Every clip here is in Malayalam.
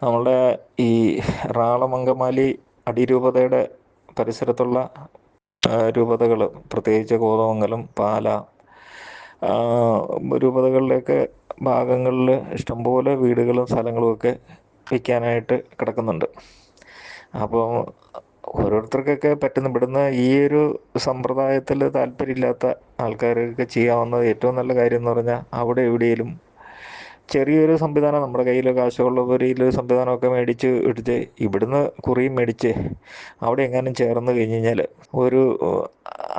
നമ്മളുടെ ഈ റാളം അങ്കമാലി അടിരൂപതയുടെ പരിസരത്തുള്ള രൂപതകൾ, പ്രത്യേകിച്ച് കോതമംഗലം, പാല ആ, രൂപതകളിലേക്ക് ഭാഗങ്ങളിൽ ഇഷ്ടംപോലെ വീടുകളും സ്ഥലങ്ങളും ഒക്കെ വിൽക്കാനായിട്ട് കിടക്കുന്നുണ്ട്. അപ്പോൾ ഓരോരുത്തർക്കൊക്കെ പറ്റുന്ന, ഇവിടുന്ന് ഈ ഒരു സമ്പ്രദായത്തിൽ താല്പര്യമില്ലാത്ത ആൾക്കാർക്ക് ചെയ്യാവുന്ന ഏറ്റവും നല്ല കാര്യം എന്ന് പറഞ്ഞാൽ അവിടെ എവിടെയെങ്കിലും ചെറിയൊരു സംവിധാനം, നമ്മുടെ കയ്യിൽ കാശുള്ളവരിൽ സംവിധാനമൊക്കെ മേടിച്ച് എടുത്ത് ഇവിടുന്ന് കുറിയും മേടിച്ച് അവിടെ എങ്ങാനും ചേർന്ന് കഴിഞ്ഞ് കഴിഞ്ഞാൽ ഒരു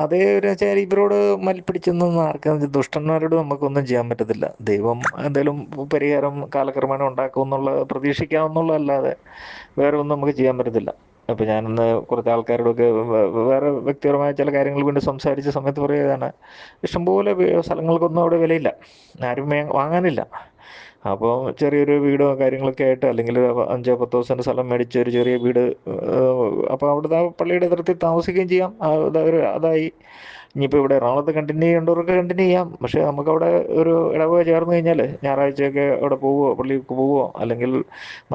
അതേ ഒരു വെച്ചാൽ ഇവരോട് മൽപ്പിടിച്ചൊന്നും ആർക്കും, ദുഷ്ടന്മാരോട് നമുക്കൊന്നും ചെയ്യാൻ പറ്റത്തില്ല. ദൈവം എന്തെങ്കിലും പരിഹാരം കാലക്രമേണ ഉണ്ടാക്കുമെന്നുള്ള പ്രതീക്ഷിക്കാവുന്നുള്ളതല്ലാതെ വേറെ ഒന്നും നമുക്ക് ചെയ്യാൻ പറ്റത്തില്ല. അപ്പോൾ ഞാനിന്ന് കുറച്ച് ആൾക്കാരോടൊക്കെ വേറെ വ്യക്തിപരമായ ചില കാര്യങ്ങൾ വേണ്ടി സംസാരിച്ച സമയത്ത് പറയുകയാണ്, ഇഷ്ടംപോലെ സ്ഥലങ്ങൾക്കൊന്നും അവിടെ വിലയില്ല, ആരും വാങ്ങാനില്ല. അപ്പോൾ ചെറിയൊരു വീടോ കാര്യങ്ങളൊക്കെ ആയിട്ട്, അല്ലെങ്കിൽ ഒരു 5-10 സെൻറ്റ് സ്ഥലം മേടിച്ച് ഒരു ചെറിയ വീട്, അപ്പോൾ അവിടുത്തെ പള്ളിയുടെ എതിർത്തിൽ താമസിക്കുകയും ചെയ്യാം. അതായി. ഇനിയിപ്പോൾ ഇവിടെ എറണാകുളത്ത് കണ്ടിന്യൂ ചെയ്യേണ്ടവർക്ക് കണ്ടിന്യൂ ചെയ്യാം. പക്ഷേ നമുക്കവിടെ ഒരു ഇടവക ചേർന്ന് കഴിഞ്ഞാൽ ഞായറാഴ്ചയൊക്കെ അവിടെ പോവുകയോ പള്ളിക്ക് പോവുകയോ, അല്ലെങ്കിൽ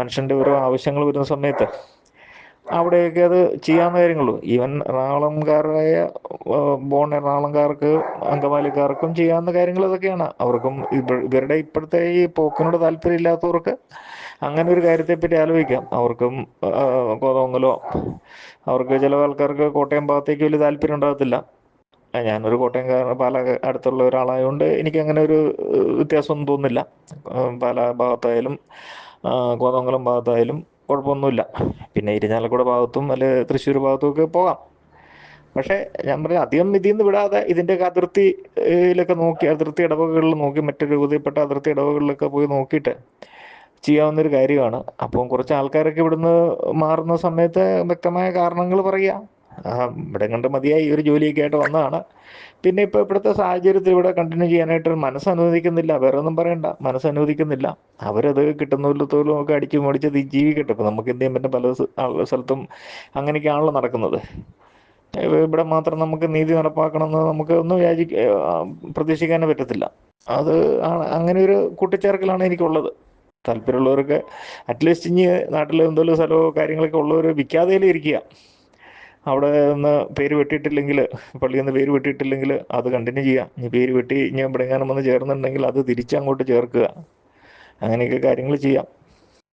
മനുഷ്യൻ്റെ ഓരോ ആവശ്യങ്ങൾ വരുന്ന സമയത്ത് അവിടെയൊക്കെ അത് ചെയ്യാവുന്ന കാര്യങ്ങളുള്ളൂ. ഈവൻ എറണാകുളംകാരായ ബോൺ എറണാകുളംകാർക്ക്, അങ്കമാലിക്കാർക്കും ചെയ്യാവുന്ന കാര്യങ്ങൾ ഇതൊക്കെയാണ്. അവർക്കും ഇവരുടെ ഇപ്പോഴത്തെ ഈ പോക്കിനോട് താല്പര്യം ഇല്ലാത്തവർക്ക് അങ്ങനെ ഒരു കാര്യത്തെപ്പറ്റി ആലോചിക്കാം. അവർക്കും കോതമംഗലോ, അവർക്ക് ചില ആൾക്കാർക്ക് കോട്ടയം ഭാഗത്തേക്ക് വലിയ താല്പര്യം ഉണ്ടാകത്തില്ല. ഞാനൊരു കോട്ടയംകാരൻ, പാല അടുത്തുള്ള ഒരാളായതുകൊണ്ട് എനിക്കങ്ങനെ ഒരു വ്യത്യാസമൊന്നും തോന്നുന്നില്ല. പാല ഭാഗത്തായാലും കോതമംഗലം ഭാഗത്തായാലും കുഴപ്പമൊന്നുമില്ല. പിന്നെ ഇരിഞ്ഞാലക്കുട ഭാഗത്തും അല്ലെ തൃശ്ശൂർ ഭാഗത്തും ഒക്കെ പോകാം. പക്ഷേ ഞാൻ പറയാം, അധികം ഇതിൽ നിന്ന് വിടാതെ ഇതിൻ്റെയൊക്കെ അതിർത്തിയിലൊക്കെ നോക്കി, അതിർത്തി ഇടവകകളിൽ നോക്കി, മറ്റു രൂപതയിൽപ്പെട്ട അതിർത്തി ഇടവകളിലൊക്കെ പോയി നോക്കിയിട്ട് ചെയ്യാവുന്നൊരു കാര്യമാണ്. അപ്പം കുറച്ച് ആൾക്കാരൊക്കെ ഇവിടുന്ന് മാറുന്ന സമയത്ത് വ്യക്തമായ കാരണങ്ങൾ പറയുക. ഇവിടെ കണ്ട് മതിയായി, ഒരു ജോലിയൊക്കെ ആയിട്ട് വന്നതാണ്, പിന്നെ ഇപ്പോൾ ഇപ്പോഴത്തെ സാഹചര്യത്തിൽ ഇവിടെ കണ്ടിന്യൂ ചെയ്യാനായിട്ട് മനസ്സനുവദിക്കുന്നില്ല. വേറെ ഒന്നും പറയണ്ട, മനസ്സനുവദിക്കുന്നില്ല. അവരത് കിട്ടുന്നില്ലത്തോലും ഒക്കെ അടിച്ചു മേടിച്ച് ജീവിക്കട്ടെ. ഇപ്പം നമുക്ക് എന്ത് ചെയ്യാൻ പറ്റും? പല സ്ഥലത്തും അങ്ങനെയൊക്കെയാണല്ലോ നടക്കുന്നത്. ഇവിടെ മാത്രം നമുക്ക് നീതി നടപ്പാക്കണമെന്ന് നമുക്ക് ഒന്നും പ്രതീക്ഷിക്കാനേ പറ്റത്തില്ല. അത് അങ്ങനെ ഒരു കൂട്ടിച്ചേർക്കലാണ് എനിക്കുള്ളത്. താല്പര്യമുള്ളവർക്ക് അറ്റ്ലീസ്റ്റ് ഇനി നാട്ടിൽ എന്തെങ്കിലും സ്ഥലമോ കാര്യങ്ങളൊക്കെ ഉള്ളവർ വിൽക്കാതെയും ഇരിക്കുക. അവിടെ നിന്ന് പേര് വെട്ടിയിട്ടില്ലെങ്കിൽ, പള്ളിയിൽ നിന്ന് പേര് വെട്ടിയിട്ടില്ലെങ്കിൽ അത് കണ്ടിന്യൂ ചെയ്യുക. ഇനി പേര് വെട്ടി ഇനി ഇവിടെ എങ്ങാനും വന്ന് ചേർന്നിട്ടുണ്ടെങ്കിൽ അത് തിരിച്ചങ്ങോട്ട് ചേർക്കുക. അങ്ങനെയൊക്കെ കാര്യങ്ങൾ ചെയ്യാം.